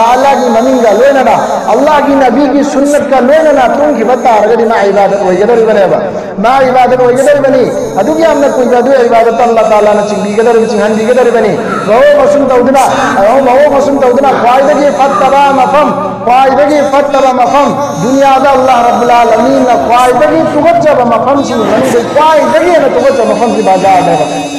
ताला की ममिंगा लोनना अल्लाह की नबी की सुन्नत का लोनना तुम की बता रगदी मा इबादत वगदर बनेबा मा इबादत वगदर बनी अदु की हमने कोई बदु इबादत अल्लाह ताला ने चिंगी गदर चिंहन दी गदर बनी रहो मसुम तौदना रहो मसुम तौदना ख्वाइदगी फतबा मफम ख्वाइदगी फतबा मफम दुनिया दा अल्लाह रब्बुल आलमीन ने ख्वाइदगी तुगच्चा मफम सी मनी ख्वाइदगी ने तुगच्चा मफम की बाजार है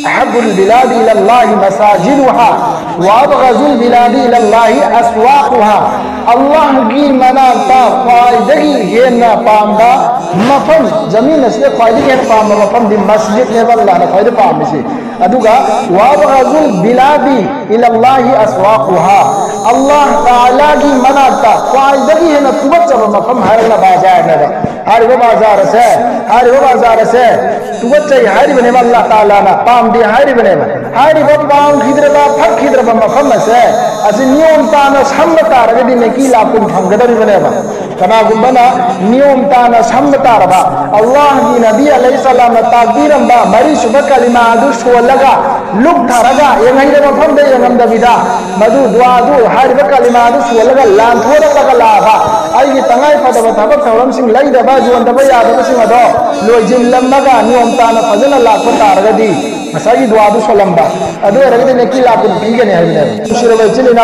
अहब्बुल बिलादी इलल्लाहि मसाजिदुहा व अबगजुल बिलादी इलल्लाहि अस्वाकुहा अल्लाह की मनाता ख्वाइदगी है ना पामदा मफम जमीन से ख्वाइदगी है पाम मफम दी मस्जिद ने अल्लाह ने ख्वाइद पाम से अदुगा व अबगजुल बिलादी इलल्लाहि अस्वाकुहा अल्लाह ताला की मनाता ख्वाइदगी है ना तुबच्चा मफम हर ना बाजार ने हर वो बाजार से तुबच्चा हर बने अल्लाह ताला ना पाम दी हर बने हर वो पाम खिदरबा फक खिदरबा मफम से असि नियम ताना सम्मता रगदी ने की लापुन फंगदर बने बा कना गुबना नियम ताना सम्मता रबा अल्लाह की नबी अलैहि सलाम ताकबीरम बा मरी सुबह कलिमा अदु सोलगा लुक थरगा यंगै मफम दे यंगम दबिदा मधु दुआदु हर वो कलिमा अदु सोलगा लान थोरगा लाभा आई तंगाई फदबा थबक थौरम सिंह लैदबा जुवन दबा यादबा सिंह अदो लोइजिन लम्मगा नियम ताना फजल लाखो तारगदी मसाई दुआदु सोलंबा अदु रगदी ने की लापुन पीगने है शिरबे चिलिना